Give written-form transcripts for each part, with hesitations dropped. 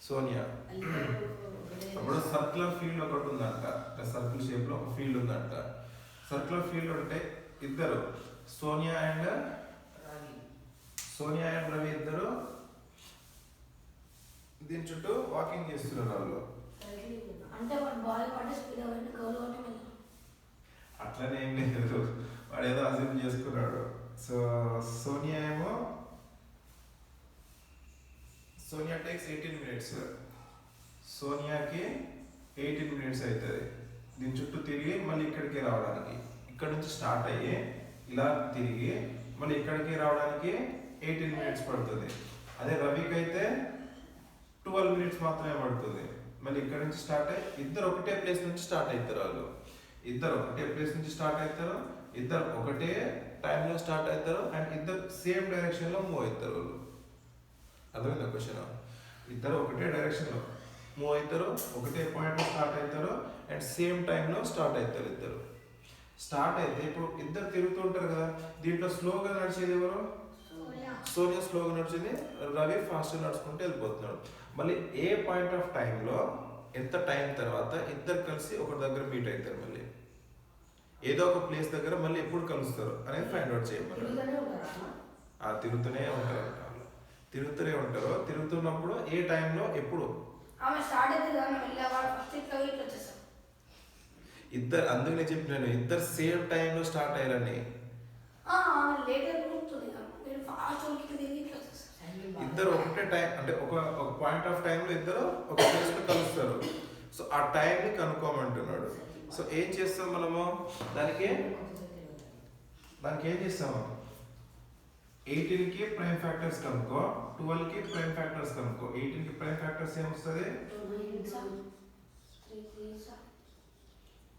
సోనియా. అప్పుడు circular field ఒకటి ఉందంట, సర్కిల్ షేప్లో ఒక ఫీల్డ్ ఉందంట. సర్క్యులర్ ఫీల్డ్ ఉంటే ఇద్దరు సోనియా అండ్ రవి ఇద్దరు దీని చుట్టూ వాకింగ్ చేస్తున్నారు వాళ్ళు. అట్లనే ఏం లేదు, వాడు ఏదో అజ్యూమ్ చేసుకున్నాడు. So Sonia takes 18 minutes. సోనియాకి 18 minutes అవుతుంది దీని చుట్టూ తిరిగి మళ్ళీ ఇక్కడికి రావడానికి. ఇక్కడ నుంచి స్టార్ట్ అయ్యి ఇలా తిరిగి మళ్ళీ ఇక్కడికి రావడానికి 18 minutes పడుతుంది. అదే రవికి అయితే 12 minutes మాత్రమే పడుతుంది. మళ్ళీ ఇక్కడ నుంచి స్టార్ట్ అయ్యి ఇద్దరు ఒకటే ప్లేస్ నుంచి స్టార్ట్ అవుతారు. వాళ్ళు ఇద్దరు ఒకటే ప్లేస్ నుంచి స్టార్ట్ అవుతారు, ఇద్దరు ఒకటే టైంలో స్టార్ట్ అవుతారు, అండ్ ఇద్దరు సేమ్ డైరెక్షన్లో మూవ్ అవుతారు. వాళ్ళు అర్థమైందా క్వశ్చన్? ఇద్దరు ఒకటే డైరెక్షన్లో మూవ్ అవుతారు, ఒకటే పాయింట్లో స్టార్ట్ అవుతారు, అండ్ సేమ్ టైంలో స్టార్ట్ అవుతారు. ఇద్దరు స్టార్ట్ అయితే ఇప్పుడు ఇద్దరు తిరుగుతూ ఉంటారు కదా, దీంట్లో స్లోగా నడిచేది ఎవరు? సోనియా స్లోగా నడిచింది, రవి ఫాస్ట్గా నడుచుకుంటూ వెళ్ళిపోతున్నాడు. మళ్ళీ ఏ పాయింట్ ఆఫ్ టైంలో ఎంత టైం తర్వాత ఇద్దరు కలిసి ఒక దగ్గర మీట్ అవుతారు, మళ్ళీ ఏదో ఒక ప్లేస్ దగ్గర మళ్ళీ ఎప్పుడు కలుస్తారు అనేది ఫైండ్ అవుట్ చేయమన్నారు. తిరుగుతూనే ఉంటారు. తిరుగుతున్నప్పుడు ఏ టైంలో ఎప్పుడు ఇద్దరు, అందుకనే చెప్పినాను ఇద్దరు సేమ్ టైంలో స్టార్ట్ అయ్యారని. ఇద్దరు ఒకటే టైం అంటే ఒక పాయింట్ ఆఫ్ టైంలో ఇద్దరు ఒక ప్లేస్లో కలుస్తారు. సో ఆ టైంని కనుక్కోమంటున్నాడు. సో ఏం చేస్తాం మనము దానికి ఏం చేస్తాము? 18కి ప్రైమ్ ఫ్యాక్టర్స్ కనుక్కో, 12కి ప్రైమ్ ఫ్యాక్టర్స్ కనుక్కో. 18కి ప్రైమ్ ఫ్యాక్టర్స్ ఏమొస్తుంది?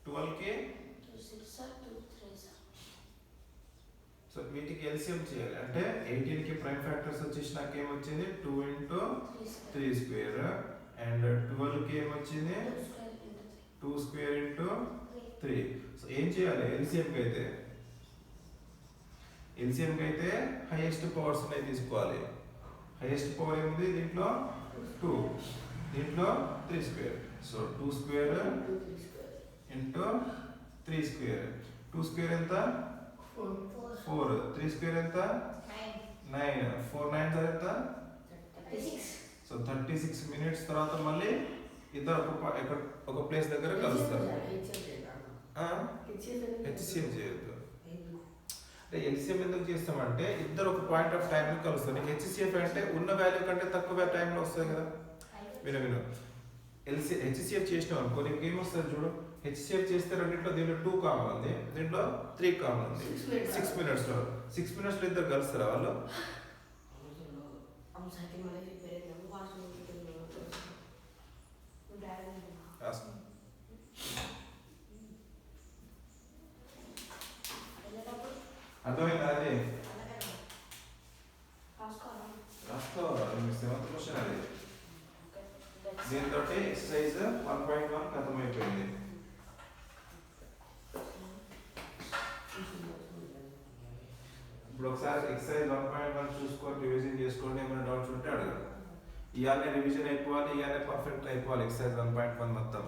12కి సో వీటికి ఎల్సిఎం చేయాలి. అంటే 18కి ప్రైమ్ ఫ్యాక్టర్స్ వచ్చేసి నాకు ఏమొచ్చింది? 2 × 3² అండ్ 12కి ఏమొచ్చింది? 2² × 3. సో ఏం చేయాలి? ఎల్సిఎంకి అయితే హైయెస్ట్ పవర్స్ ఉన్నాయి తీసుకోవాలి. హైయెస్ట్ పవర్ ఏముంది దీంట్లో? 2, దీంట్లో 3². సో 2² × 3². 2² ఎంత? 4. 3² ఎంత? 9. 4 9 ఎంత? 36. సో 36 minutes తర్వాత మళ్ళీ ఇద్దరు ఒక ప్లేస్ దగ్గర కలుస్తారు. హెచ్సిఎం చేయొద్దు. అంటే ఎల్సిఎం ఎందుకు చేస్తామంటే ఇద్దరు ఒక పాయింట్ ఆఫ్ టైంలో కలుస్తారు. హెచ్సిఎఫ్ అంటే ఉన్న వాల్యూ కంటే తక్కువ టైంలో వస్తుంది కదా. విను హెచ్సిఎఫ్ చేసినాం అనుకో నీకు ఏమొస్తుంది చూడు. హెచ్సిఎఫ్ చేస్తే రెండింటిలో దీంట్లో 2 కామన్ ఉంది, దీంట్లో 3 కామన్ ఉంది. 6 minutesలో ఇద్దరు కలుస్తారా వాళ్ళు? అర్థమైందా? అది రాసుకోవాలి. 7th క్వశ్చన్ అది. దీంతో ఎక్సర్సైజ్ 1.1 ఖతమైపోయింది. ఇప్పుడు ఒకసారి ఎక్సర్సైజ్ 1.1 చూసుకొని రివిజన్ చేసుకోండి. ఏమైనా డౌట్స్ ఉంటే అడగండి. ఇవాళ రివిజన్ అయిపోవాలి, ఇవాళ పర్ఫెక్ట్ అయిపోవాలి ఎక్సర్సైజ్ 1.1 మొత్తం.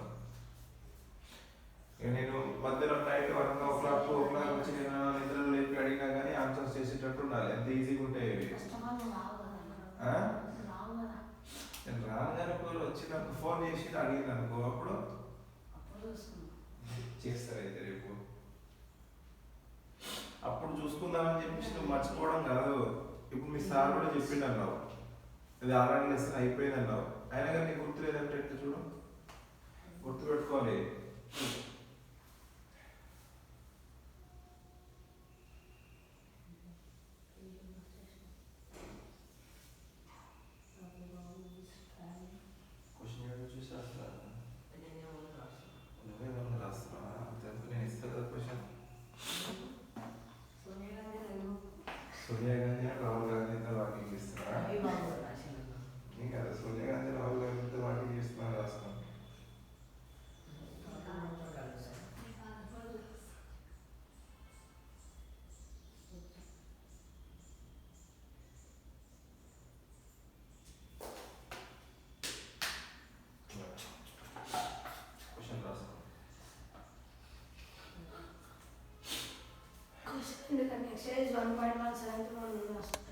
నేను మధ్యలో నైట్ 1 o'clock 2 o'clock వచ్చి నేను నిద్రలో లేపి అడిగినా కానీ ఆన్సర్స్ చేసేటట్టు ఉండాలి. ఎంత ఈజీగా ఉంటాయి ఇవి. నేను రాగానే వచ్చి నాకు ఫోన్ చేసి అడిగింది అనుకో, అప్పుడు చేస్తారైతే రేపు అప్పుడు చూసుకుందామని చెప్పేసి నువ్వు మర్చిపోవడం కాదు. ఇప్పుడు మీ సార్ కూడా చెప్పిండు అన్నావు, ఇది ఆల్రెడీ లెసన్ అయిపోయింది అన్నావు, అయినా కానీ నీకు గుర్తు లేదంటే ఎట్లా? చూడు, గుర్తుపెట్టుకోవాలి. సోనియా గాంధీ రాహుల్ గాంధీతో వాకింగ్ చేస్తున్నారా? సోనియా గాంధీ రాహుల్ గాంధీతో వాకింగ్ చేస్తున్నారు రాస్తాం. ఎందుకంటే ఎక్సర్సైజ్ 1.1 7 వస్తుంది